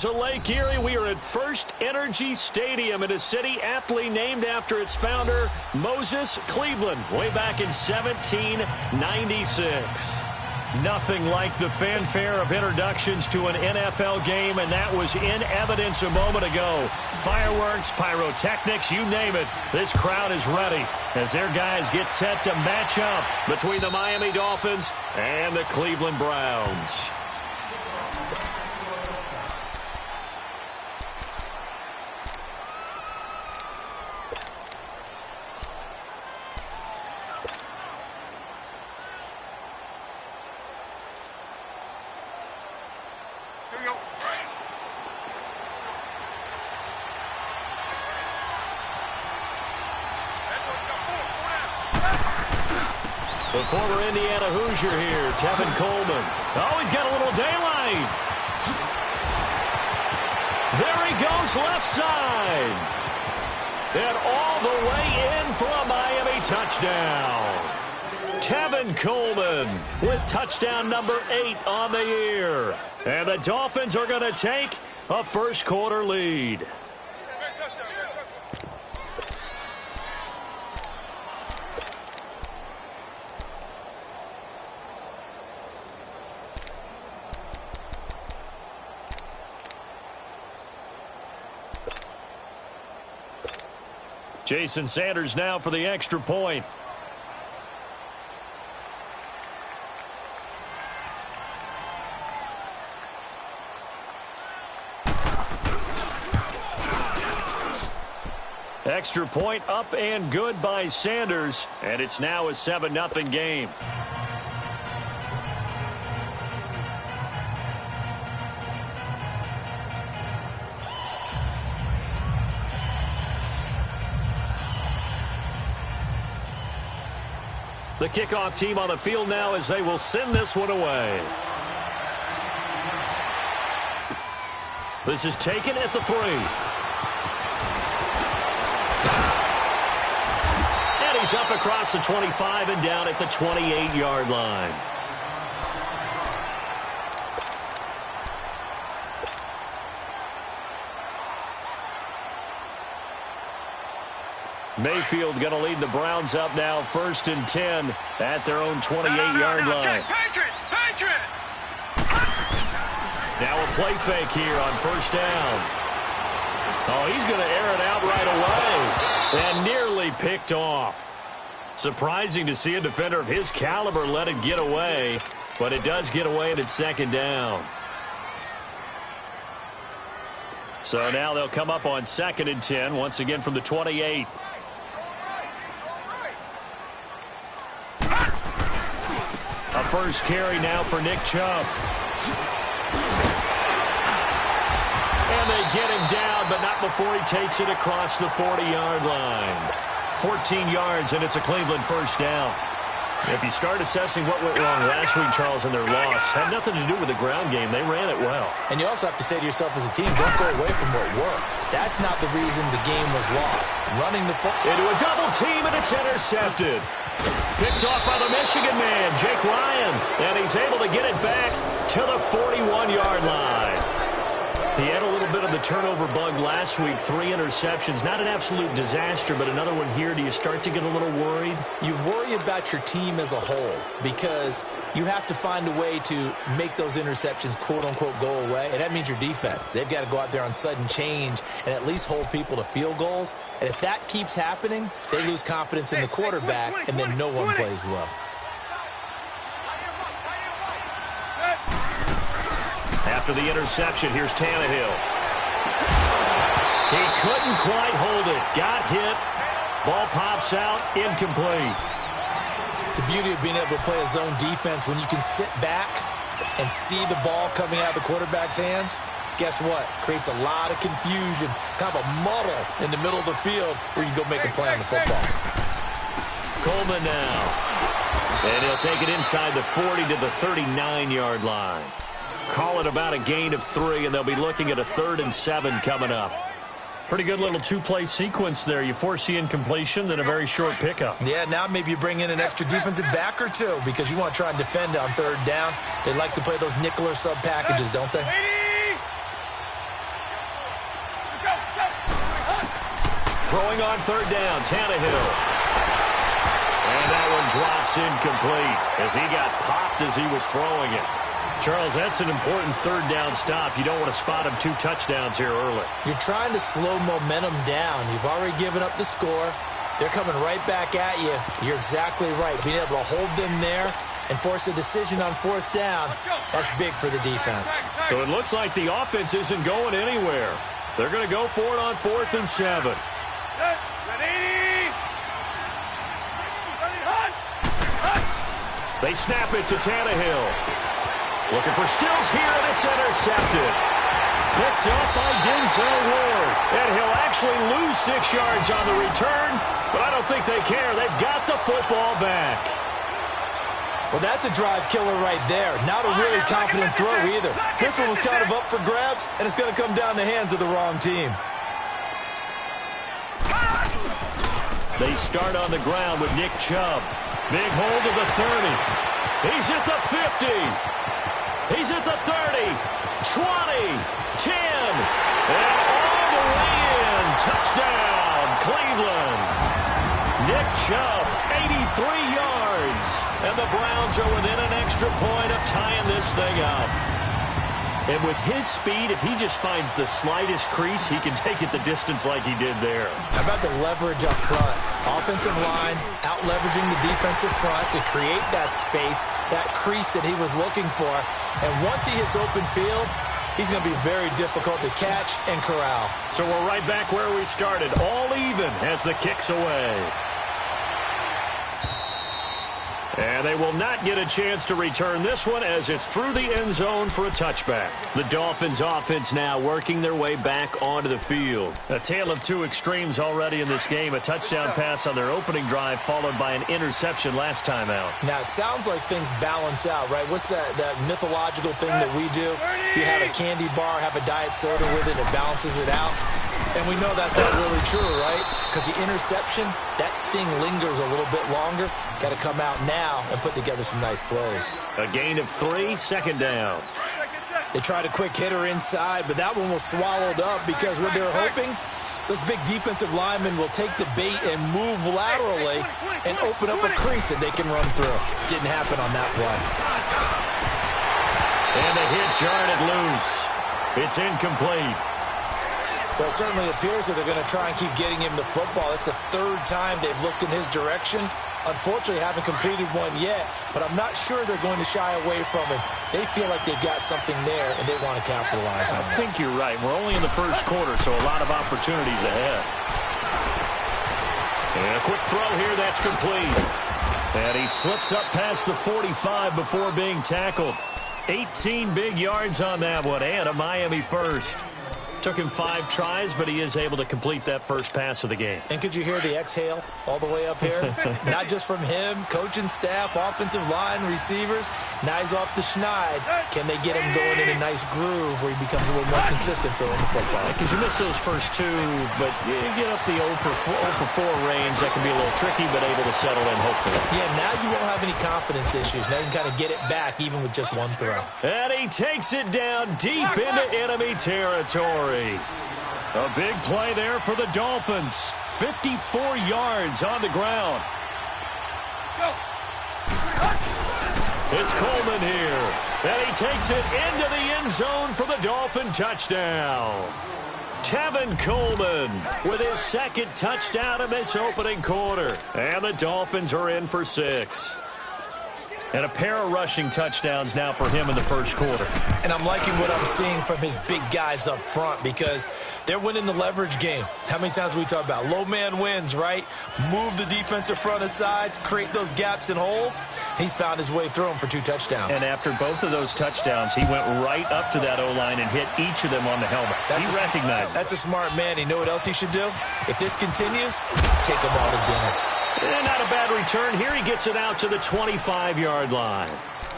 Lake Erie, we are at First Energy Stadium in a city aptly named after its founder, Moses Cleveland, way back in 1796. Nothing like the fanfare of introductions to an NFL game, and that was in evidence a moment ago. Fireworks, pyrotechnics, you name it. This crowd is ready as their guys get set to match up between the Miami Dolphins and the Cleveland Browns. The former Indiana Hoosier here, Tevin Coleman. Oh, he's got a little daylight. There he goes, left side. And all the way in for a Miami touchdown. Tevin Coleman with touchdown number 8 on the year. And the Dolphins are going to take a first quarter lead. Jason Sanders now for the extra point. Extra point up and good by Sanders, and it's now a 7-0 game. The kickoff team on the field now as they will send this one away. This is taken at the 3. And he's up across the 25 and down at the 28-yard line. Mayfield going to lead the Browns up now, 1st and 10 at their own 28-yard line. Patriot! Now a play fake here on 1st down. Oh, he's going to air it out right away and nearly picked off. Surprising to see a defender of his caliber let it get away, but it does get away and it's 2nd down. So now they'll come up on 2nd and 10, once again from the 28. A first carry now for Nick Chubb. And they get him down, but not before he takes it across the 40-yard line. 14 yards, and it's a Cleveland first down. If you start assessing what went wrong last week, Charles, in their loss, had nothing to do with the ground game. They ran it well. And you also have to say to yourself as a team, don't go away from what worked. That's not the reason the game was lost. Running the football. Into a double team, and it's intercepted. Picked off by the Michigan man, Jake Ryan. And he's able to get it back to the 41-yard line. He had a little bit of the turnover bug last week, 3 interceptions. Not an absolute disaster, but another one here. Do you start to get a little worried? You worry about your team as a whole because you have to find a way to make those interceptions, quote-unquote, go away. And that means your defense. They've got to go out there on sudden change and at least hold people to field goals. And if that keeps happening, they lose confidence in the quarterback, and then no one plays well. After the interception, here's Tannehill. He couldn't quite hold it. Got hit. Ball pops out. Incomplete. The beauty of being able to play a zone defense, when you can sit back and see the ball coming out of the quarterback's hands, guess what? Creates a lot of confusion, kind of a muddle in the middle of the field where you can go make a play on the football. Coleman now. And he'll take it inside the 40 to the 39-yard line. Call it about a gain of 3, and they'll be looking at a 3rd and 7 coming up. Pretty good little 2-play sequence there. You force the incompletion, then a very short pickup. Yeah, now maybe you bring in an extra defensive back or two because you want to try and defend on 3rd down. They like to play those nickel or sub packages, don't they? Throwing on third down, Tannehill. And that one drops incomplete as he got popped as he was throwing it. Charles, that's an important third down stop. You don't want to spot him 2 touchdowns here early. You're trying to slow momentum down. You've already given up the score. They're coming right back at you. You're exactly right. Being able to hold them there and force a decision on fourth down, that's big for the defense. So it looks like the offense isn't going anywhere. They're going to go for it on 4th and 7. They snap it to Tannehill. Looking for Stills here, and it's intercepted. Picked up by Denzel Ward. And he'll actually lose 6 yards on the return, but I don't think they care. They've got the football back. Well, that's a drive killer right there. Not a really confident throw either. This one was kind of up for grabs, and it's going to come down the hands of the wrong team. They start on the ground with Nick Chubb. Big hold of the 30. He's at the 50. He's at the 30. 20. 10. And all the way in. Touchdown, Cleveland. Nick Chubb, 83 yards. And the Browns are within an extra point of tying this thing up. And with his speed, if he just finds the slightest crease, he can take it the distance like he did there. How about the leverage up front? Offensive line out-leveraging the defensive front to create that space, that crease that he was looking for. And once he hits open field, he's going to be very difficult to catch and corral. So we're right back where we started, all even as the kick's away. And they will not get a chance to return this one as it's through the end zone for a touchback. The Dolphins offense now working their way back onto the field. A tale of 2 extremes already in this game. A touchdown pass on their opening drive followed by an interception last time out. Now, it sounds like things balance out, right? What's that mythological thing that we do? If you have a candy bar, have a diet soda with it, it balances it out. And we know that's not really true, right? Because the interception, that sting lingers a little bit longer. Got to come out now and put together some nice plays. A gain of 3, second down. They tried a quick hitter inside, but that one was swallowed up because what they're hoping, those big defensive linemen will take the bait and move laterally and open up a crease that they can run through. Didn't happen on that play. And the hit jarred it loose. It's incomplete. Well, it certainly appears that they're going to try and keep getting him the football. It's the 3rd time they've looked in his direction. Unfortunately, haven't completed one yet, but I'm not sure they're going to shy away from him. They feel like they've got something there, and they want to capitalize on it. I think you're right. We're only in the first quarter, so a lot of opportunities ahead. And a quick throw here, that's complete. And he slips up past the 45 before being tackled. 18 big yards on that one, and a Miami first. Took him 5 tries, but he is able to complete that first pass of the game. And could you hear the exhale all the way up here? Not just from him, coaching staff, offensive line, receivers. Now he's off the schneid. Can they get him going in a nice groove where he becomes a little more consistent throwing the football? Because you miss those first 2, but you get up the 0 for 4 range. That can be a little tricky, but able to settle in, hopefully. Yeah, now you won't have any confidence issues. Now you can kind of get it back even with just 1 throw. And he takes it down deep into enemy territory. A big play there for the Dolphins. 54 yards on the ground. It's Coleman here. And he takes it into the end zone for the Dolphin touchdown. Tevin Coleman with his 2nd touchdown in this opening quarter. And the Dolphins are in for 6. And a pair of rushing touchdowns now for him in the first quarter. And I'm liking what I'm seeing from his big guys up front because they're winning the leverage game. How many times we talk about low man wins, right? Move the defensive front aside, create those gaps and holes. He's found his way through them for 2 touchdowns. And after both of those touchdowns, he went right up to that O-line and hit each of them on the helmet. He recognized it. That's a smart man. You know what else he should do? If this continues, take them all to dinner. And not a bad return here. He gets it out to the 25-yard line.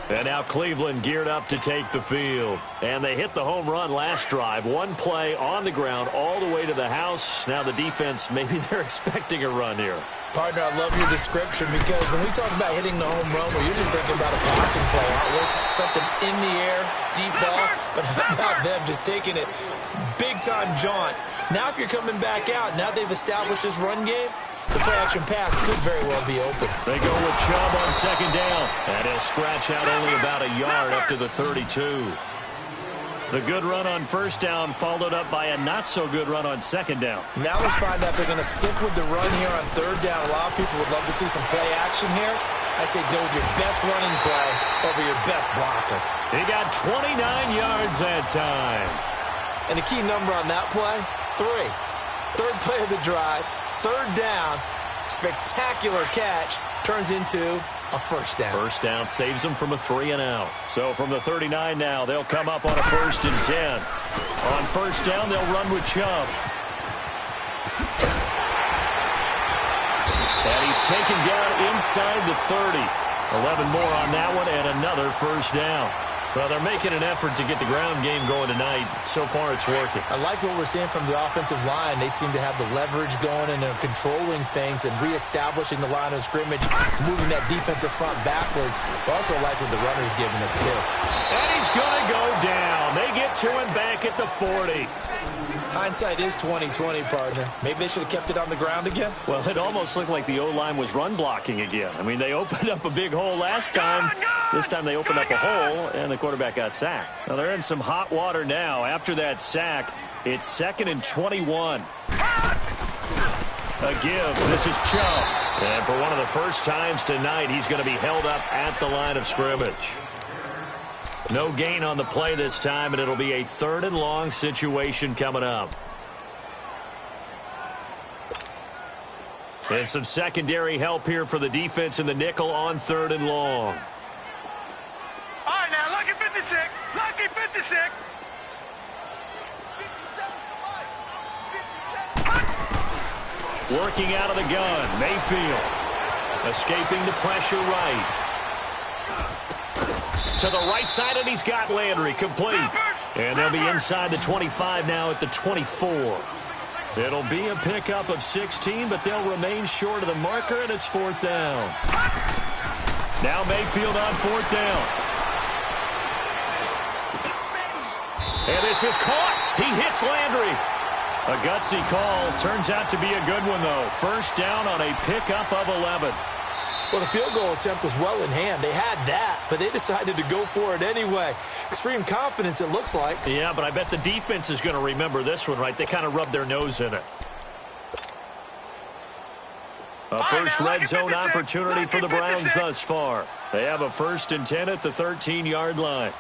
And now Cleveland geared up to take the field. And they hit the home run last drive. One play on the ground all the way to the house. Now the defense, maybe they're expecting a run here. Partner, I love your description because when we talk about hitting the home run, we're usually thinking about a passing play, aren't we? Something in the air, deep ball. But how about them just taking it big-time jaunt? Now if you're coming back out, now they've established this run game, the play-action pass could very well be open. They go with Chubb on second down. And he'll scratch out only about a yard up to the 32. The good run on first down followed up by a not-so-good run on second down. Now let's find out if they're going to stick with the run here on third down. A lot of people would love to see some play action here. I say go with your best running play over your best blocker. He got 29 yards that time. And the key number on that play, 3. Third play of the drive, third down, spectacular catch, turns into a first down. First down saves them from a 3-and-out. So from the 39 now, they'll come up on a 1st and 10. On first down, they'll run with Chubb. And he's taken down inside the 30. 11 more on that one and another first down. Well, they're making an effort to get the ground game going tonight. So far, it's working. I like what we're seeing from the offensive line. They seem to have the leverage going and they're controlling things and reestablishing the line of scrimmage, moving that defensive front backwards. But also like what the runner's giving us, too. And he's going to go down. They get to him back at the 40. Hindsight is 20/20, partner. Maybe they should have kept it on the ground again. Well, it almost looked like the O-line was run blocking again. I mean, they opened up a big hole last time. This time they opened up a hole, and the quarterback got sacked. Now, they're in some hot water now. After that sack, it's 2nd and 21. A give. This is Chubb. And for one of the first times tonight, he's going to be held up at the line of scrimmage. No gain on the play this time, and it'll be a 3rd and long situation coming up. And some secondary help here for the defense in the nickel on 3rd and long. All right, now, lucky 56. Lucky 56. Working out of the gun, Mayfield. Escaping the pressure right. To the right side, and he's got Landry complete. And they'll be inside the 25 now at the 24. It'll be a pickup of 16, but they'll remain short of the marker, and it's 4th down. Now Mayfield on 4th down. And this is caught. He hits Landry. A gutsy call. Turns out to be a good one, though. First down on a pickup of 11. Well, the field goal attempt was well in hand. They had that, but they decided to go for it anyway. Extreme confidence, it looks like. Yeah, but I bet the defense is going to remember this one, right? They kind of rubbed their nose in it. A first red zone opportunity for the Browns thus far. They have a 1st and 10 at the 13-yard line.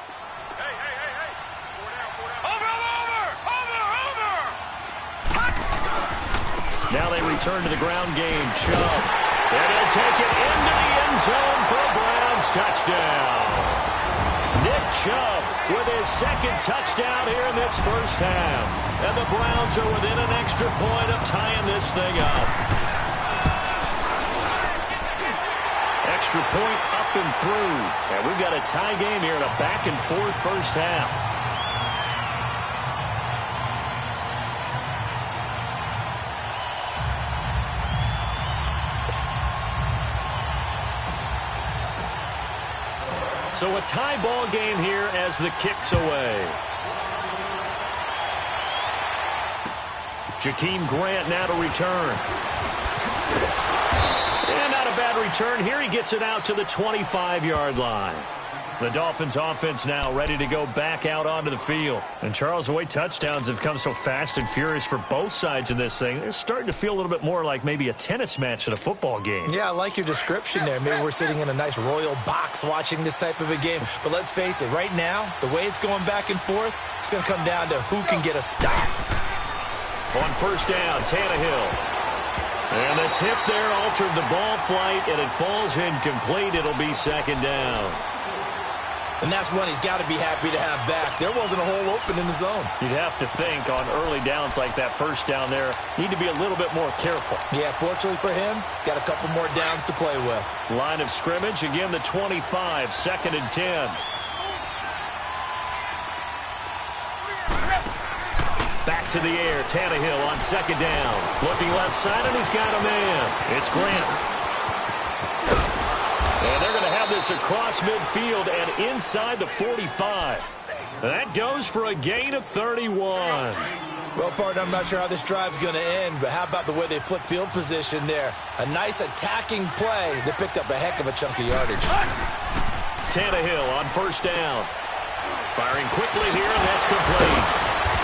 Now they return to the ground game. Chubb. And he'll take it into the end zone for a Browns touchdown. Nick Chubb with his 2nd touchdown here in this first half. And the Browns are within an extra point of tying this thing up. Extra point up and through. And we've got a tie game here in a back-and-forth first half. So a tie ball game here as the kick's away. Jakeem Grant now to return. And not a bad return here. He gets it out to the 25-yard line. The Dolphins offense now ready to go back out onto the field. And Charles, the way touchdowns have come so fast and furious for both sides in this thing, it's starting to feel a little bit more like maybe a tennis match than a football game. Yeah, I like your description there. Maybe we're sitting in a nice royal box watching this type of a game. But let's face it, right now, the way it's going back and forth, it's going to come down to who can get a stop. On first down, Tannehill. And the tip there altered the ball flight, and it falls incomplete. It'll be 2nd down. And that's one he's got to be happy to have back. There wasn't a hole open in the zone. You'd have to think on early downs like that first down there, need to be a little bit more careful. Yeah, fortunately for him, got a couple more downs to play with. Line of scrimmage, again the 25, 2nd and 10. Back to the air, Tannehill on 2nd down. Looking left side, and he's got a man. It's Grant. And they're going to have this across midfield and inside the 45. That goes for a gain of 31. Well, partner, I'm not sure how this drive's going to end, but how about the way they flip field position there? A nice attacking play that picked up a heck of a chunk of yardage. Tannehill on 1st down. Firing quickly here, and that's complete.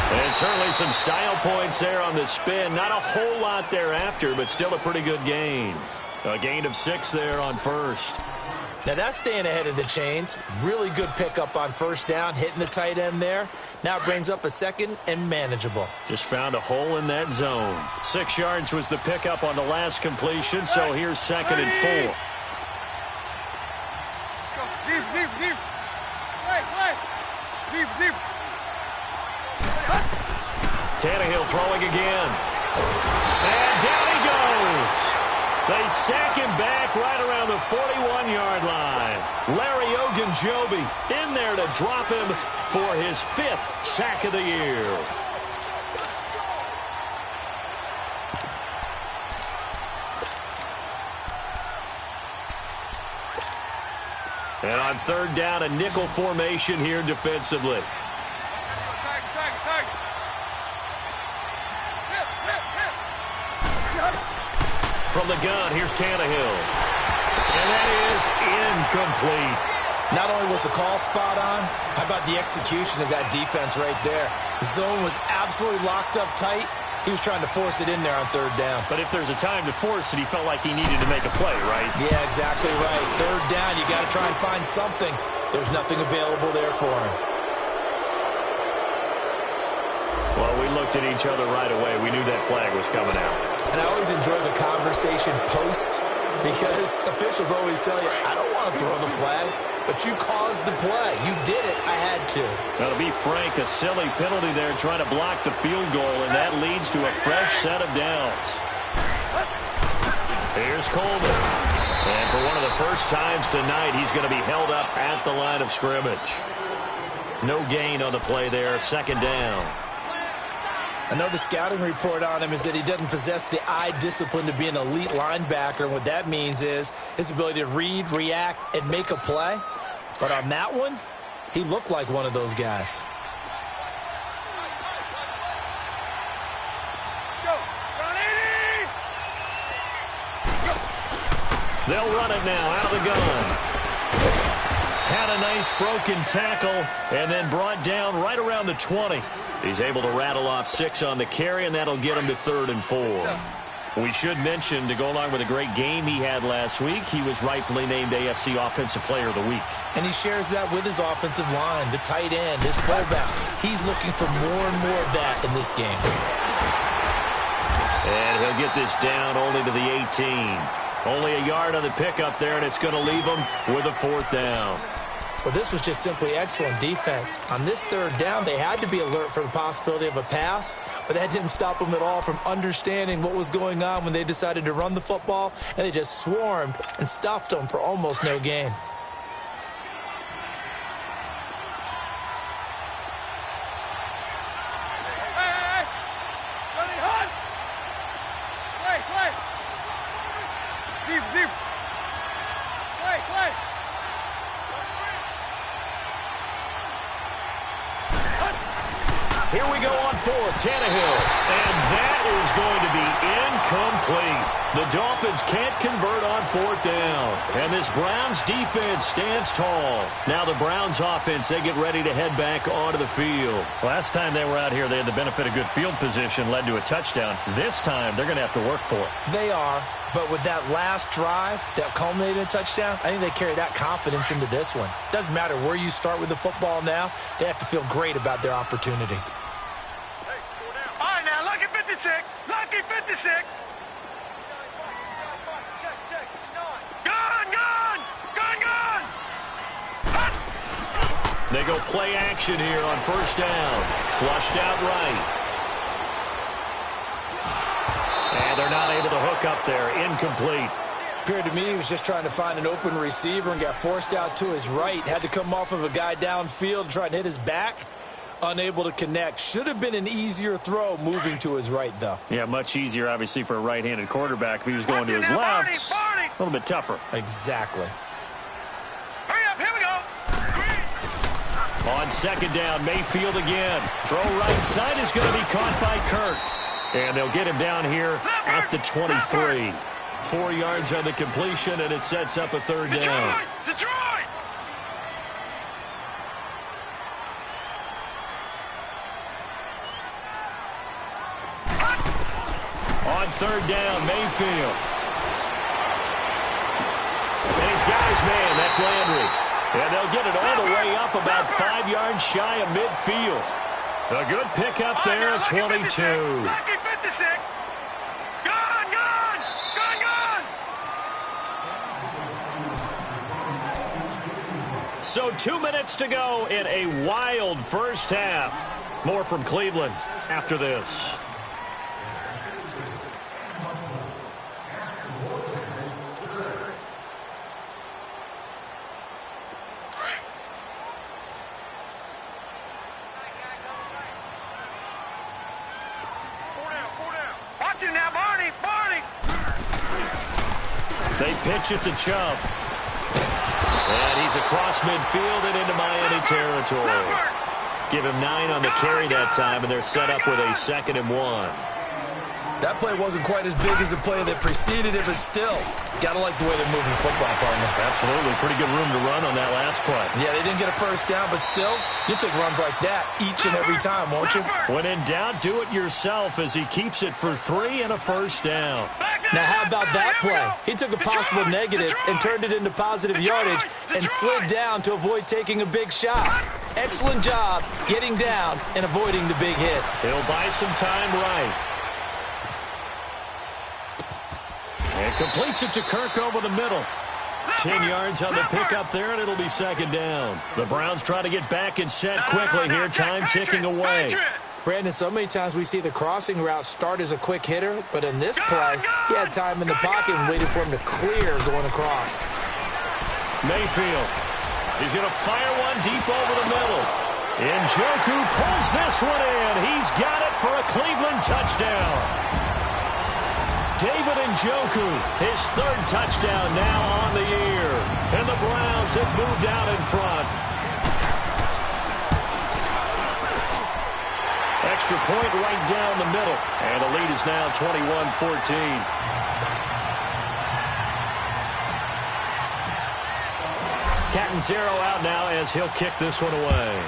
And certainly some style points there on the spin. Not a whole lot thereafter, but still a pretty good gain. A gain of 6 there on 1st. Now that's staying ahead of the chains. Really good pickup on 1st down, hitting the tight end there. Now it brings up a 2nd and manageable. Just found a hole in that zone. 6 yards was the pickup on the last completion, so here's 2nd and 4. Deep, deep, deep. Play. Deep, deep. Tannehill throwing again. And down he goes. They sack him back right around the 41-yard line. Larry Ogunjobi in there to drop him for his 5th sack of the year. And on 3rd down, a nickel formation here defensively. From the gun, here's Tannehill. And that is incomplete. Not only was the call spot on, how about the execution of that defense right there? The zone was absolutely locked up tight. He was trying to force it in there on 3rd down. But if there's a time to force it, he felt like he needed to make a play, right? Yeah, exactly right. 3rd down, you got to try and find something. There's nothing available there for him. Well, we looked at each other right away. We knew that flag was coming out. And I always enjoy the conversation post because officials always tell you, I don't want to throw the flag, but you caused the play. You did it. I had to. Now, to be frank, a silly penalty there trying to block the field goal, and that leads to a fresh set of downs. Here's Coleman. And for one of the first times tonight, he's going to be held up at the line of scrimmage. No gain on the play there, 2nd down. I know the scouting report on him is that he doesn't possess the eye discipline to be an elite linebacker. And what that means is his ability to read, react, and make a play. But on that one, he looked like one of those guys. They'll run it now out of the gun. Had a nice broken tackle and then brought down right around the 20. He's able to rattle off 6 on the carry, and that'll get him to 3rd and 4. We should mention, to go along with a great game he had last week, he was rightfully named AFC Offensive Player of the Week. And he shares that with his offensive line, the tight end, his fullback. He's looking for more and more of that in this game. And he'll get this down only to the 18. Only a yard on the pickup there, and it's going to leave him with a 4th down. Well, this was just simply excellent defense. On this 3rd down, they had to be alert for the possibility of a pass, but that didn't stop them at all from understanding what was going on when they decided to run the football, and they just swarmed and stuffed them for almost no gain. Deep. Play. Here we go on 4th, Tannehill. And that is going to be incomplete. The Dolphins can't convert on 4th down. And this Browns defense stands tall. Now the Browns offense, they get ready to head back onto the field. Last time they were out here, they had the benefit of good field position, led to a touchdown. This time, they're going to have to work for it. They are. But with that last drive that culminated in a touchdown, I think they carry that confidence into this one. Doesn't matter where you start with the football now. They have to feel great about their opportunity. All right, now, lucky 56. Lucky 56. Check. Gun. They go play action here on first down. Flushed out right. And they're not able to hook up there. Incomplete. Appeared to me he was just trying to find an open receiver and got forced out to his right. Had to come off of a guy downfield trying to hit his back. Unable to connect. Should have been an easier throw moving to his right, though. Yeah, much easier, obviously, for a right-handed quarterback. If he was going to his left, a little bit tougher. Exactly. Hurry up, here we go. On second down, Mayfield again. Throw right side is going to be caught by Kirk. And they'll get him down here at the 23. 4 yards on the completion, and it sets up a third down. Detroit! On third down, Mayfield. And he's got his man. That's Landry. And they'll get it all the way up about 5 yards shy of midfield. A good pickup there at 22. Lucky 56. Gone, gone, gone, gone. So 2 minutes to go in a wild first half. More from Cleveland after this. They pitch it to Chubb. And he's across midfield and into Miami territory. Give him 9 on the carry that time, and they're set up with a 2nd and 1. That play wasn't quite as big as the play that preceded it, but still, got to like the way they're moving the football, partner. Absolutely. Pretty good room to run on that last play. Yeah, they didn't get a first down, but still, you'll take runs like that each and every time, won't you? When in doubt, do it yourself as he keeps it for 3 and a first down. Now, how about that play? He took a possible negative and turned it into positive yardage and slid down to avoid taking a big shot. Excellent job getting down and avoiding the big hit. He'll buy some time right. And completes it to Kirk over the middle. 10 yards on the pickup there, and it'll be 2nd down. The Browns try to get back and set quickly here. Time ticking away. Brandon, so many times we see the crossing route start as a quick hitter, but in this play, he had time in the pocket and waited for him to clear going across. Mayfield. He's going to fire one deep over the middle. Njoku pulls this one in. He's got it for a Cleveland touchdown. David Njoku, his 3rd touchdown now on the year. And the Browns have moved out in front. Extra point right down the middle. And the lead is now 21-14. Catanzaro out now as he'll kick this one away.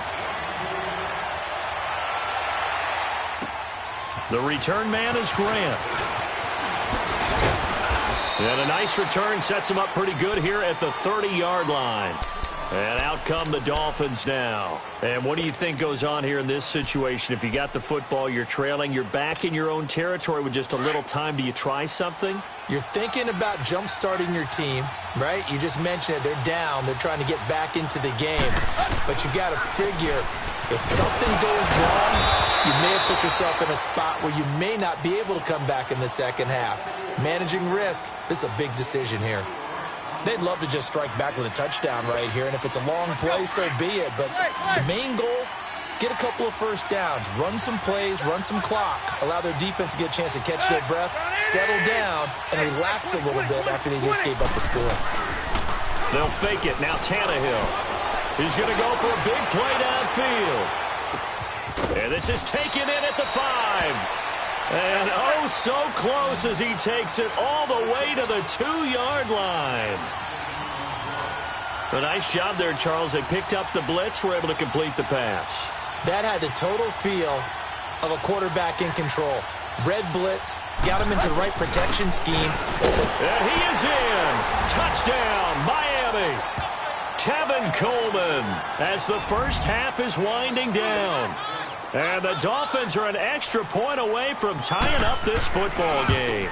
The return man is Grant. And a nice return sets him up pretty good here at the 30-yard line. And out come the Dolphins now. And what do you think goes on here in this situation? If you got the football, you're trailing, you're back in your own territory with just a little time. Do you try something? You're thinking about jump-starting your team, right? You just mentioned it. They're down. They're trying to get back into the game. But you got to figure, if something goes wrong, you may have put yourself in a spot where you may not be able to come back in the second half. Managing risk, this is a big decision here. They'd love to just strike back with a touchdown right here, and if it's a long play, so be it. But the main goal, get a couple of first downs, run some plays, run some clock, allow their defense to get a chance to catch their breath, settle down, and relax a little bit after they just gave up a score. They'll fake it. Now Tannehill. He's going to go for a big play downfield. And this is taken in at the 5. And oh, so close as he takes it all the way to the 2-yard line. A nice job there, Charles. They picked up the blitz, were able to complete the pass. That had the total feel of a quarterback in control. Red blitz, got him into the right protection scheme. And he is in. Touchdown, Miami. Tevin Coleman as the first half is winding down. And the Dolphins are an extra point away from tying up this football game.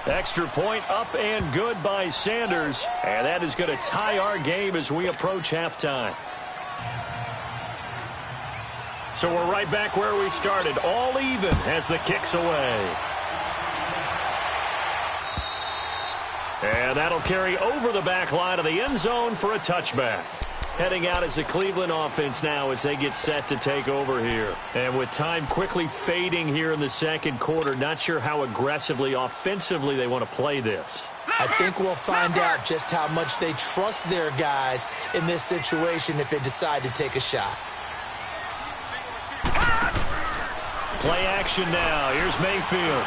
Extra point up and good by Sanders. And that is going to tie our game as we approach halftime. So we're right back where we started, all even as the kick's away. And that'll carry over the back line of the end zone for a touchback. Heading out as the Cleveland offense now as they get set to take over here. And with time quickly fading here in the second quarter, not sure how aggressively, offensively they want to play this. I think we'll find out just how much they trust their guys in this situation if they decide to take a shot. Play action now. Here's Mayfield.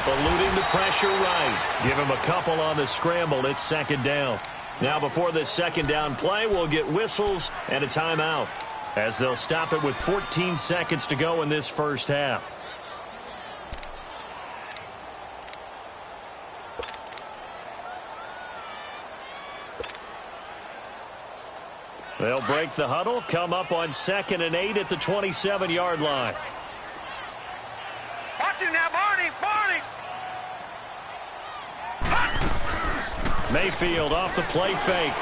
Eluding the pressure right. Give him a couple on the scramble. It's second down. Now before this second down play, we'll get whistles and a timeout as they'll stop it with 14 seconds to go in this first half. They'll break the huddle, come up on 2nd and 8 at the 27-yard line. Watch him now, Barney! Barney! Mayfield off the play fake.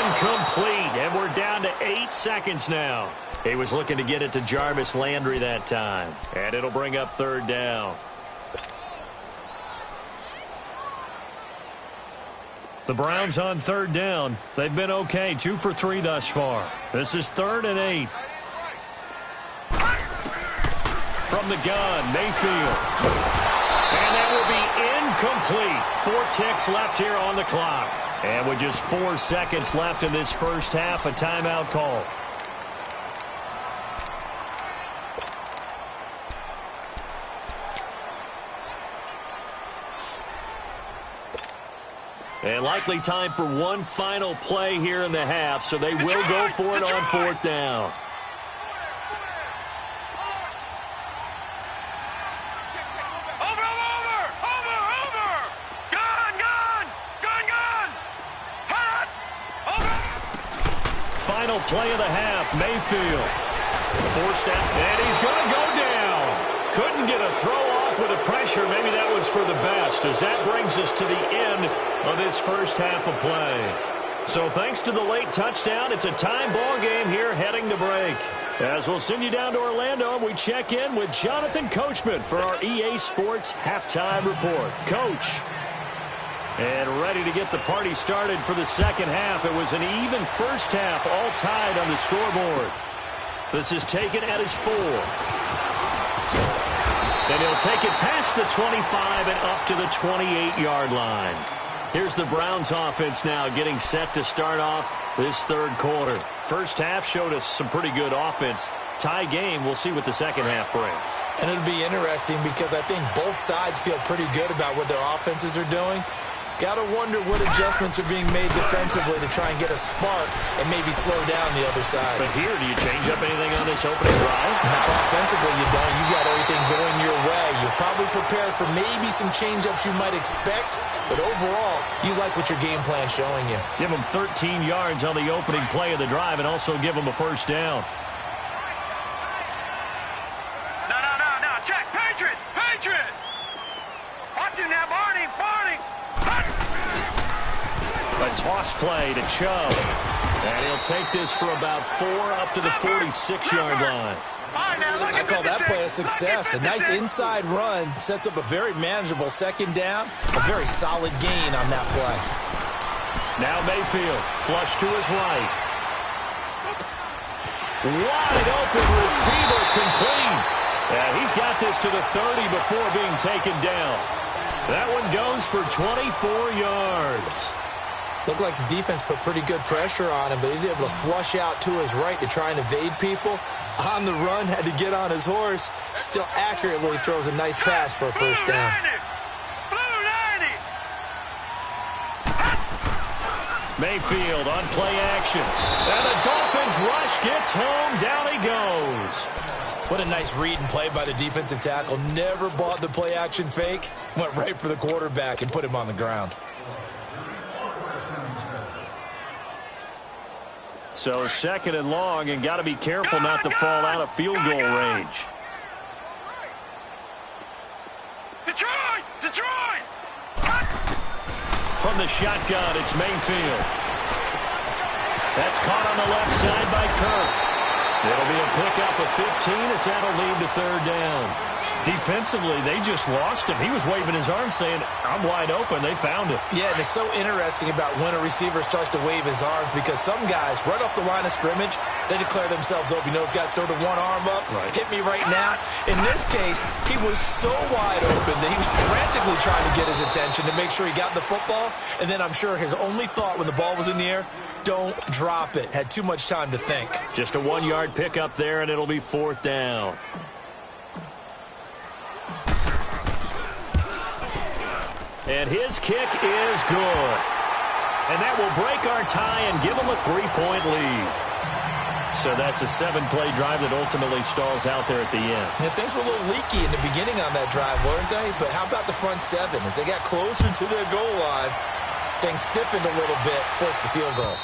Incomplete, and we're down to 8 seconds now. He was looking to get it to Jarvis Landry that time, and it'll bring up 3rd down. The Browns on 3rd down. They've been okay, 2 for 3 thus far. This is 3rd and 8. From the gun, Mayfield. And that will be incomplete. 4 ticks left here on the clock. And with just 4 seconds left in this first half, a timeout call. And likely time for one final play here in the half, so they will go for it on 4th down. Over! Gun! Hot! Over! Final play of the half, Mayfield. Forced out, and he's going to go down. Couldn't get a throw off with the pressure. Maybe that was for the best, as that brings us to the end of this first half of play. So thanks to the late touchdown, it's a tie ball game here heading to break. As we'll send you down to Orlando, we check in with Jonathan Coachman for our EA Sports Halftime Report. Coach. And ready to get the party started for the second half. It was an even first half, all tied on the scoreboard. This is taken at his 4. And he'll take it past the 25 and up to the 28-yard line. Here's the Browns offense now getting set to start off this third quarter. First half showed us some pretty good offense. Tie game, we'll see what the second half brings. And it'll be interesting because I think both sides feel pretty good about what their offenses are doing. Got to wonder what adjustments are being made defensively to try and get a spark and maybe slow down the other side. But here, do you change up anything on this opening drive? Not offensively, you don't. You got everything going your way. You're probably prepared for maybe some change-ups you might expect, but overall, you like what your game plan's showing you. Give them 13 yards on the opening play of the drive and also give them a first down. No. Check. Patriot. Watch him now, Barney. A toss play to Chubb. And he'll take this for about 4 up to the 46-yard line. I call that play a success. A nice inside run sets up a very manageable second down. A very solid gain on that play. Now Mayfield, flush to his right. Wide open receiver, complete. And he's got this to the 30 before being taken down. That one goes for 24 yards. Looked like the defense put pretty good pressure on him, but he's able to flush out to his right to try and evade people. On the run, had to get on his horse. Still accurately throws a nice pass for a first down. Mayfield on play action. And the Dolphins rush gets home. Down he goes. What a nice read and play by the defensive tackle. Never bought the play action fake. Went right for the quarterback and put him on the ground. So second and long, and got to be careful not to fall out of field goal range. Detroit! From the shotgun, it's Mayfield. That's caught on the left side by Kirk. It'll be a pickup of 15 as that'll lead to third down. Defensively, they just lost him. He was waving his arms saying, I'm wide open. They found him. Yeah, and it's so interesting about when a receiver starts to wave his arms because some guys, right off the line of scrimmage, they declare themselves open. You know, those guys throw the one arm up, hit me right now. In this case, he was so wide open that he was frantically trying to get his attention to make sure he got the football. And then I'm sure his only thought when the ball was in the air, don't drop it. Had too much time to think. Just a 1-yard pickup there, and it'll be fourth down. And his kick is good. And that will break our tie and give them a 3-point lead. So that's a 7-play drive that ultimately stalls out there at the end. And things were a little leaky in the beginning on that drive, weren't they? But how about the front seven? As they got closer to their goal line, things stiffened a little bit, forced the field goal.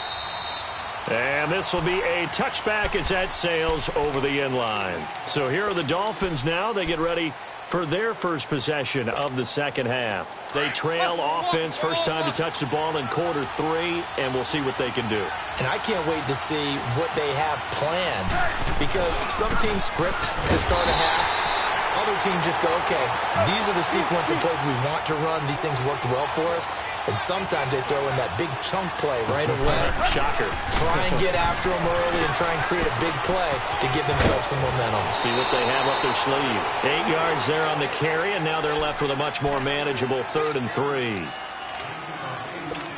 And this will be a touchback as that sails over the end line. So here are the Dolphins now. They get ready for their first possession of the second half. They trail offense, first time to touch the ball in quarter 3, and we'll see what they can do. And I can't wait to see what they have planned because some teams script to start a half. Other teams just go, okay, these are the sequence of plays we want to run. These things worked well for us. And sometimes they throw in that big chunk play right away. Shocker. Try and get after them early and try and create a big play to give themselves some momentum. See what they have up their sleeve. 8 yards there on the carry, and now they're left with a much more manageable 3rd and 3.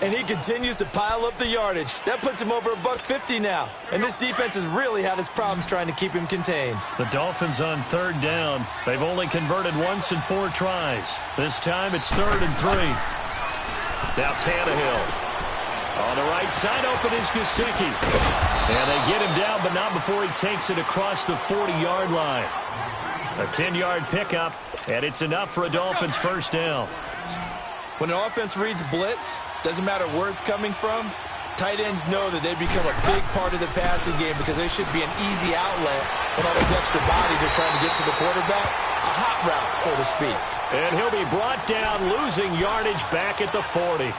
And he continues to pile up the yardage. That puts him over $150 now. And this defense has really had its problems trying to keep him contained. The Dolphins on 3rd down. They've only converted once in 4 tries. This time it's 3rd and 3. Now Tannehill. On the right side, open is Gesicki. And they get him down, but not before he takes it across the 40-yard line. A 10-yard pickup, and it's enough for a Dolphins first down. When an offense reads blitz, doesn't matter where it's coming from, tight ends know that they become a big part of the passing game because they should be an easy outlet when all those extra bodies are trying to get to the quarterback. A hot route, so to speak. And he'll be brought down, losing yardage back at the 40.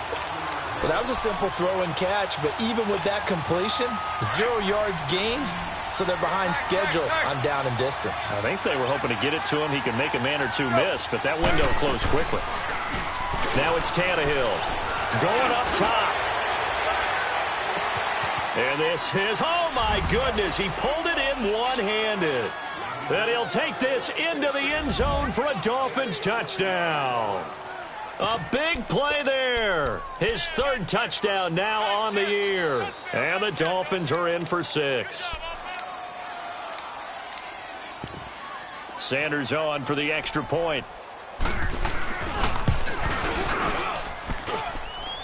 Well, that was a simple throw and catch, but even with that completion, 0 yards gained, so they're behind schedule on down and distance. I think they were hoping to get it to him. He could make a man or two miss, but that window closed quickly. Now it's Tannehill going up top. And this is, oh my goodness, he pulled it in one-handed. And he'll take this into the end zone for a Dolphins touchdown. A big play there. His 3rd touchdown now on the year. And the Dolphins are in for 6. Sanders on for the extra point.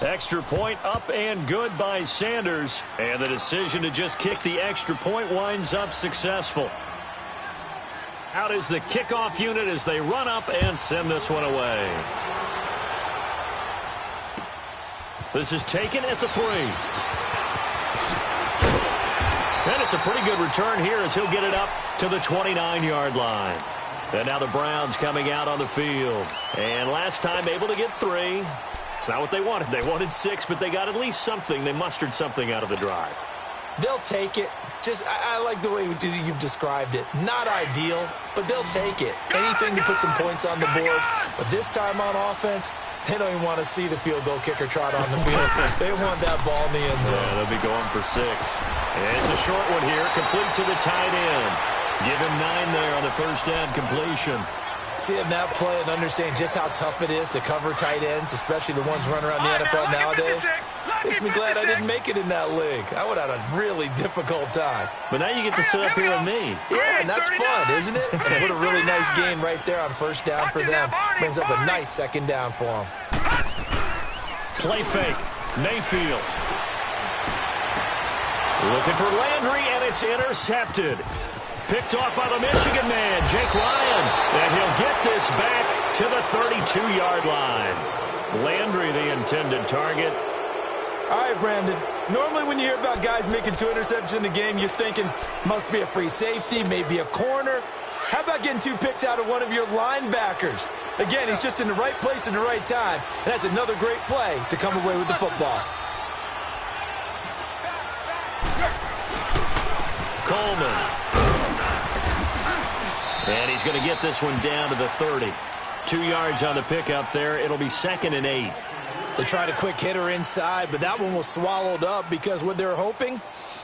Extra point up and good by Sanders. And the decision to just kick the extra point winds up successful. Out is the kickoff unit as they run up and send this one away. This is taken at the 3. And it's a pretty good return here as he'll get it up to the 29-yard line. And now the Browns coming out on the field. And last time able to get 3. It's not what they wanted. They wanted 6, but they got at least something. They mustered something out of the drive. They'll take it. Just, I like the way you've described it. Not ideal, but they'll take it. Anything to put some points on the board. But this time on offense, they don't even want to see the field goal kicker trot on the field. They want that ball in the end zone. Yeah, they'll be going for 6. And it's a short one here, complete to the tight end. Give him 9 there on the first down completion. Seeing that play and understand just how tough it is to cover tight ends, especially the ones running around the NFL nowadays, makes me glad I didn't make it in that league. I would have had a really difficult time. But now you get to sit up here with me. Yeah, and that's fun, isn't it? And what a really nice game right there on first down for them. Brings up a nice second down for them. Play fake. Mayfield. Looking for Landry, and it's intercepted. Picked off by the Michigan man, Jake Ryan. And he'll get this back to the 32-yard line. Landry, the intended target. All right, Brandon. Normally when you hear about guys making 2 interceptions in the game, you're thinking must be a free safety, maybe a corner. How about getting 2 picks out of one of your linebackers? Again, he's just in the right place in the right time, and that's another great play to come away with the football. Coleman. And he's going to get this one down to the 30. 2 yards on the pickup there. It'll be 2nd and 8. They tried a quick hitter inside, but that one was swallowed up because what they're hoping,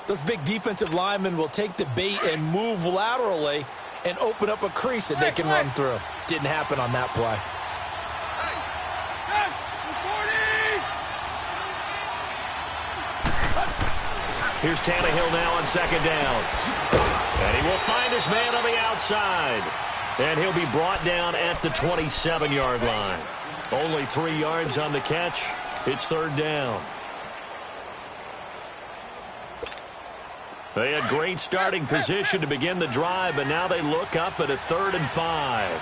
those big defensive linemen will take the bait and move laterally and open up a crease that they can run through. Didn't happen on that play. Here's Tannehill now on 2nd down. And he will find his man on the outside. And he'll be brought down at the 27-yard line. Only 3 yards on the catch. It's 3rd down. They had great starting position to begin the drive, but now they look up at a 3rd and 5.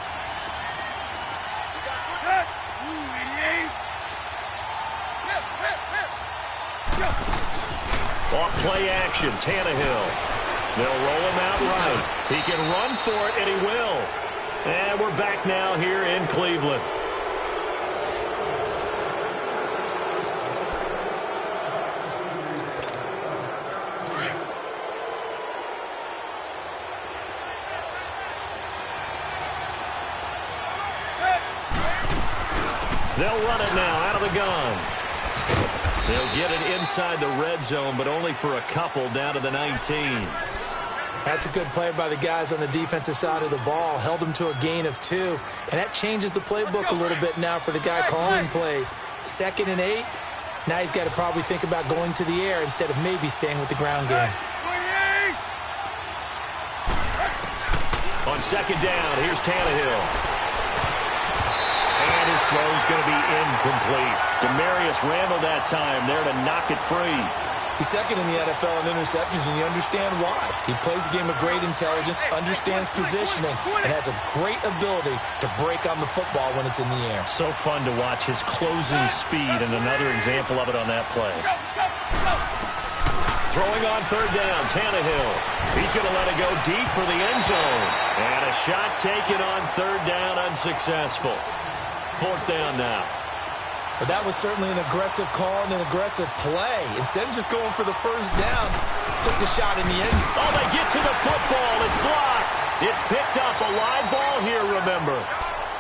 Off play action, Tannehill. They'll roll him out right. He can run for it, and he will. And we're back now here in Cleveland. They'll run it now out of the gun. They'll get it inside the red zone, but only for a couple down to the 19. That's a good play by the guys on the defensive side of the ball. Held them to a gain of 2. And that changes the playbook a little bit now for the guy calling plays. 2nd and 8. Now he's got to probably think about going to the air instead of maybe staying with the ground game. On 2nd down, here's Tannehill. And his throw's going to be incomplete. Demarius Randall that time there to knock it free. He's 2nd in the NFL in interceptions, and you understand why. He plays a game of great intelligence, understands positioning, and has a great ability to break on the football when it's in the air. So fun to watch his closing speed, and another example of it on that play. Throwing on 3rd down, Tannehill. He's going to let it go deep for the end zone. And a shot taken on 3rd down, unsuccessful. 4th down now. But that was certainly an aggressive call and an aggressive play. Instead of just going for the 1st down, took the shot in the end zone. Oh, they get to the football. It's blocked. It's picked up. A live ball here, remember.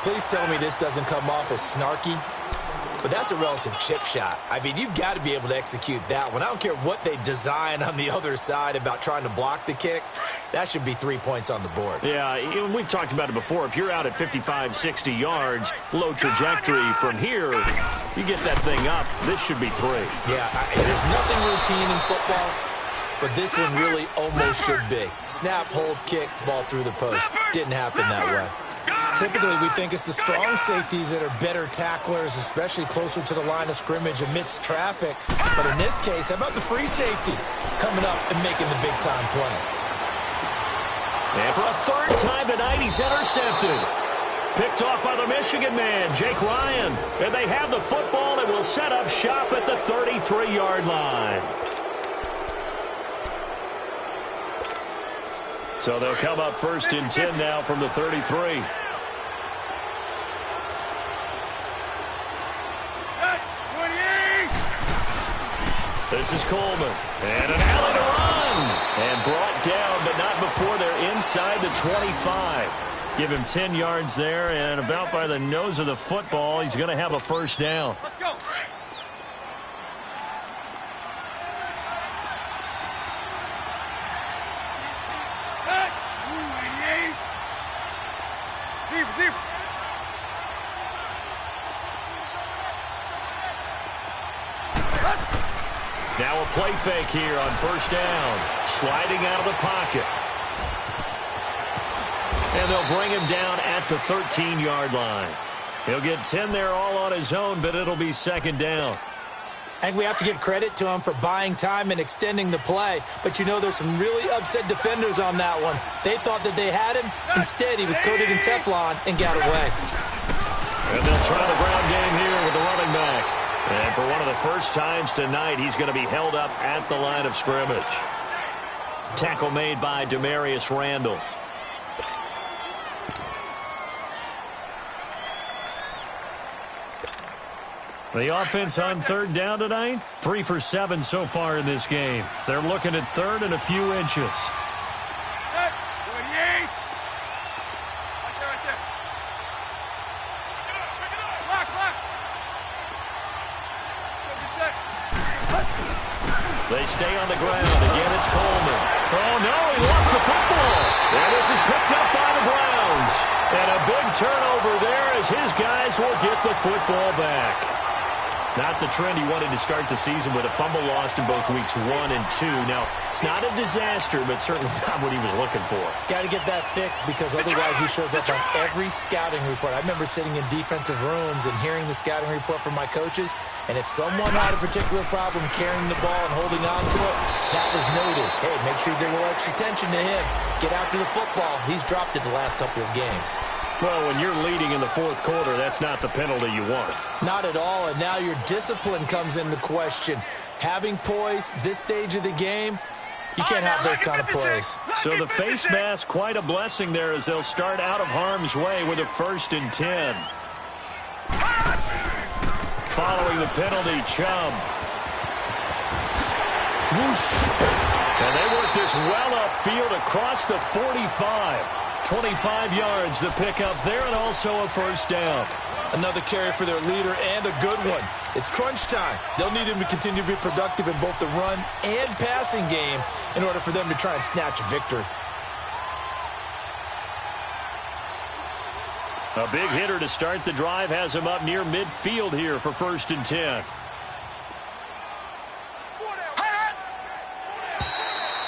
Please tell me this doesn't come off as snarky. But that's a relative chip shot. I mean, you've got to be able to execute that one. I don't care what they design on the other side about trying to block the kick. That should be 3 points on the board. Yeah, we've talked about it before. If you're out at 55, 60 yards, low trajectory from here, you get that thing up, this should be 3. Yeah, there's nothing routine in football, but this one really almost should be. Snap, hold, kick, ball through the post. Didn't happen that way. Typically, we think it's the strong safeties that are better tacklers, especially closer to the line of scrimmage amidst traffic. But in this case, how about the free safety coming up and making the big-time play? And for a 3rd time tonight, he's intercepted. Picked off by the Michigan man, Jake Ryan. And they have the football and will set up shop at the 33-yard line. So they'll come up 1st and 10 now from the 33. This is Coleman. And an alley to run. And brought down, but not before they're inside the 25. Give him 10 yards there, and about by the nose of the football, he's going to have a 1st down. Let's go. Deep. Now a play fake here on 1st down. Sliding out of the pocket. And they'll bring him down at the 13-yard line. He'll get 10 there all on his own, but it'll be 2nd down. I think we have to give credit to him for buying time and extending the play. But, you know, there's some really upset defenders on that one. They thought that they had him. Instead, he was coated in Teflon and got away. And they'll try the ground game here with the running back. And for one of the first times tonight, he's going to be held up at the line of scrimmage. Tackle made by Demarius Randall. The offense on third down tonight, 3 for 7 so far in this game. They're looking at third and a few inches. They stay on the ground. Again, it's Coleman. Oh, no, he lost the football. And this is picked up by the Browns. And a big turnover there as his guys will get the football back. Not the trend he wanted to start the season with a fumble lost in both weeks 1 and 2. Now, it's not a disaster, but certainly not what he was looking for. Got to get that fixed because otherwise he shows up on every scouting report. I remember sitting in defensive rooms and hearing the scouting report from my coaches, and if someone had a particular problem carrying the ball and holding on to it, that was noted. Hey, make sure you give a little extra attention to him. Get after the football. He's dropped it the last couple of games. Well, when you're leading in the fourth quarter, that's not the penalty you want. Not at all, and now your discipline comes into question. Having poise this stage of the game, you can't have those kind of plays. So the face mask, quite a blessing there as they'll start out of harm's way with a 1st and 10. Following the penalty, Chubb. Whoosh. And they work this well upfield across the 45. 25 yards the pickup there, and also a 1st down. Another carry for their leader and a good one. It's crunch time. They'll need him to continue to be productive in both the run and passing game in order for them to try and snatch a victory. A big hitter to start the drive has him up near midfield here for 1st and 10.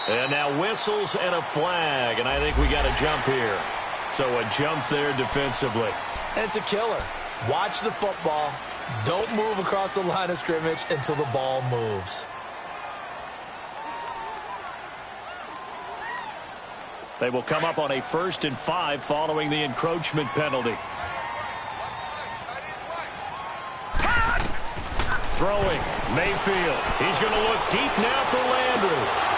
And now whistles and a flag, and I think we got a jump here. So a jump there defensively. And it's a killer. Watch the football. Don't move across the line of scrimmage until the ball moves. They will come up on a 1st and 5 following the encroachment penalty. Throwing, Mayfield. He's going to look deep now for Landry.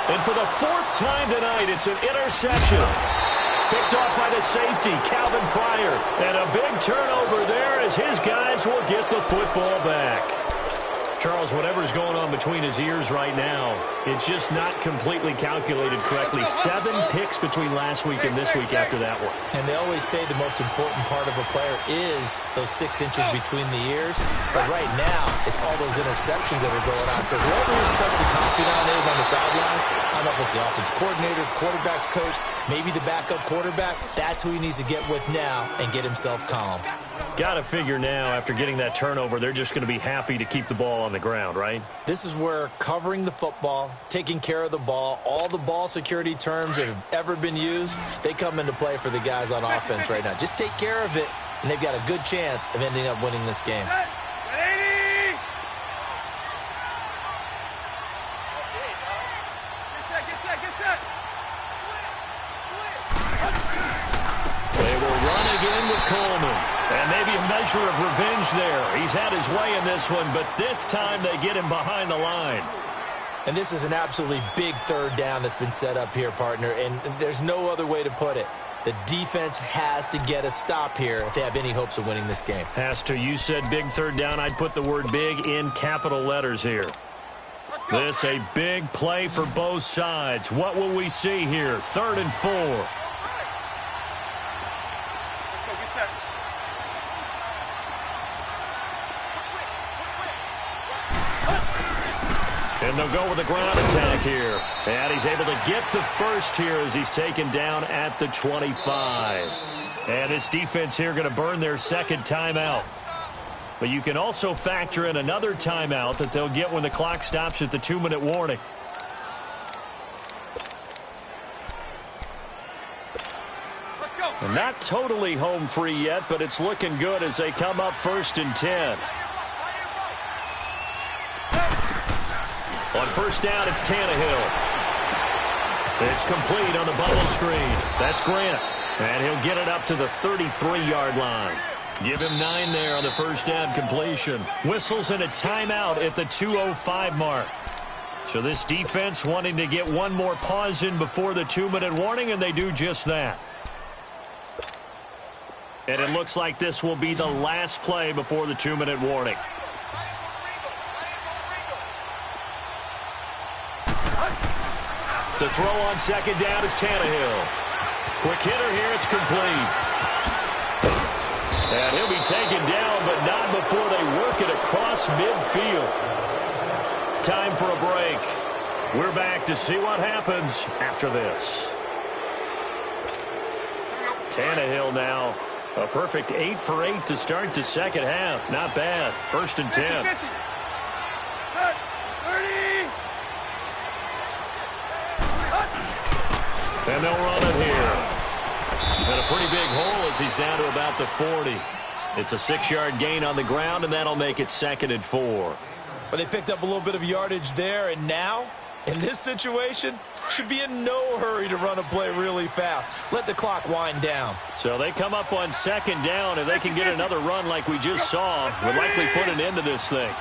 And for the 4th time tonight, it's an interception. Picked off by the safety, Calvin Pryor. And a big turnover there as his guys will get the football back. Charles, whatever's going on between his ears right now, it's just not completely calculated correctly. 7 picks between last week and this week after that one. And they always say the most important part of a player is those 6 inches between the ears. But right now, it's all those interceptions that are going on. So whoever his trusted confidant is on the sidelines, I don't know if it's the offensive coordinator, the quarterback's coach, maybe the backup quarterback, that's who he needs to get with now and get himself calm. Got to figure now, after getting that turnover, they're just going to be happy to keep the ball on the ground, right? This is where covering the football, taking care of the ball, all the ball security terms that have ever been used, they come into play for the guys on offense right now. Just take care of it, and they've got a good chance of ending up winning this game. They will run again with Coleman. And maybe a measure of revenge there. He's had his way in this one, but this time they get him behind the line. And this is an absolutely big 3rd down that's been set up here, partner, and there's no other way to put it. The defense has to get a stop here if they have any hopes of winning this game. Has to. You said big 3rd down. I'd put the word big in capital letters here. This a big play for both sides. What will we see here? 3rd and 4. And they'll go with the ground attack here. And he's able to get the 1st here as he's taken down at the 25. And this defense here going to burn their 2nd timeout. But you can also factor in another timeout that they'll get when the clock stops at the 2-minute warning. And not totally home free yet, but it's looking good as they come up 1st and 10. On 1st down, it's Tannehill. It's complete on the bubble screen. That's Grant. And he'll get it up to the 33-yard line. Give him 9 there on the 1st down completion. Whistles and a timeout at the 2:05 mark. So this defense wanting to get one more pause in before the 2-minute warning, and they do just that. And it looks like this will be the last play before the 2-minute warning. To throw on second down is Tannehill. Quick hitter here, it's complete. And he'll be taken down, but not before they work it across midfield. Time for a break. We're back to see what happens after this. Tannehill now. A perfect 8 for 8 to start the second half. Not bad. 1st and 10. 30. And they'll run it here. And a pretty big hole as he's down to about the 40. It's a 6-yard gain on the ground, and that'll make it 2nd and 4. But they picked up a little bit of yardage there, and now, in this situation, should be in no hurry to run a play really fast. Let the clock wind down. So they come up on 2nd down. If they can get another run like we just saw, would likely put an end to this thing.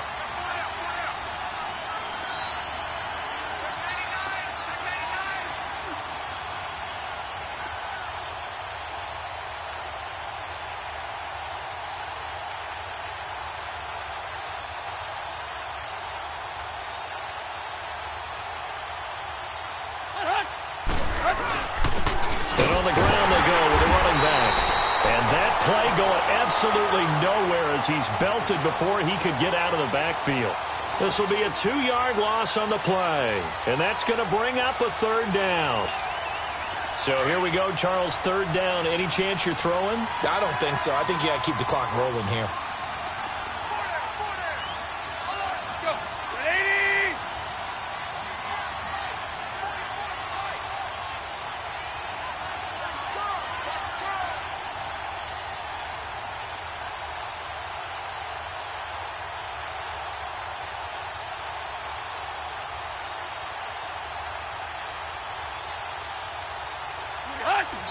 Absolutely nowhere as he's belted before he could get out of the backfield. This will be a 2-yard loss on the play, and that's going to bring up a 3rd down. So here we go, Charles, 3rd down. Any chance you're throwing? I don't think so. I think you got to keep the clock rolling here.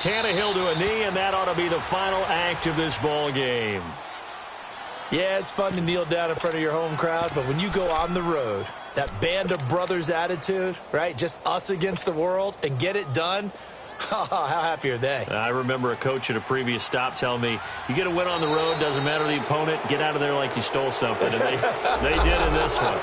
Tannehill to a knee, and that ought to be the final act of this ball game. Yeah, it's fun to kneel down in front of your home crowd, but when you go on the road, that band of brothers attitude, right, just us against the world, and get it done, how happy are they? I remember a coach at a previous stop telling me, you get a win on the road, doesn't matter the opponent, get out of there like you stole something, and they did in this one.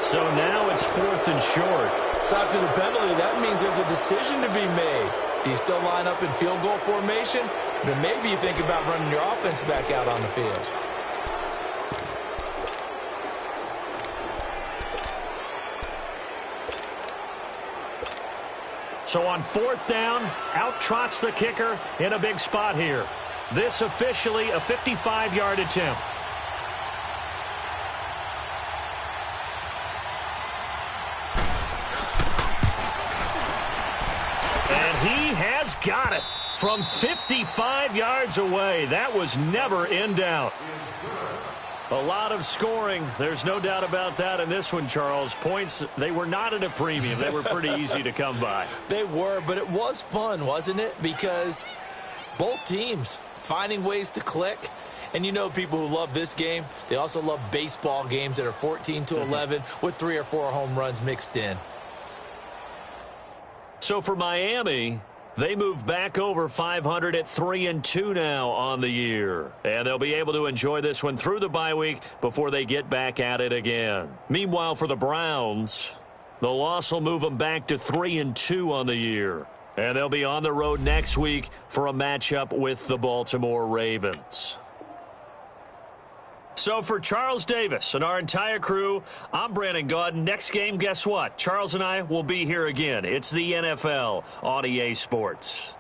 So now it's 4th and short. So after the penalty, that means there's a decision to be made. Do you still line up in field goal formation? Or maybe you think about running your offense back out on the field. So on 4th down, out trots the kicker in a big spot here. This officially a 55-yard attempt. Got it from 55 yards away. That was never in doubt. A lot of scoring. There's no doubt about that in this one, Charles. Points, they were not at a premium. They were pretty easy to come by. They were, but it was fun, wasn't it? Because both teams finding ways to click. And you know people who love this game, they also love baseball games that are 14-11 with 3 or 4 home runs mixed in. So for Miami, they move back over 500 at 3-2 now on the year. And they'll be able to enjoy this one through the bye week before they get back at it again. Meanwhile, for the Browns, the loss will move them back to 3-2 on the year. And they'll be on the road next week for a matchup with the Baltimore Ravens. So for Charles Davis and our entire crew, I'm Brandon Gaudin. Next game, guess what? Charles and I will be here again. It's the NFL on EA Sports.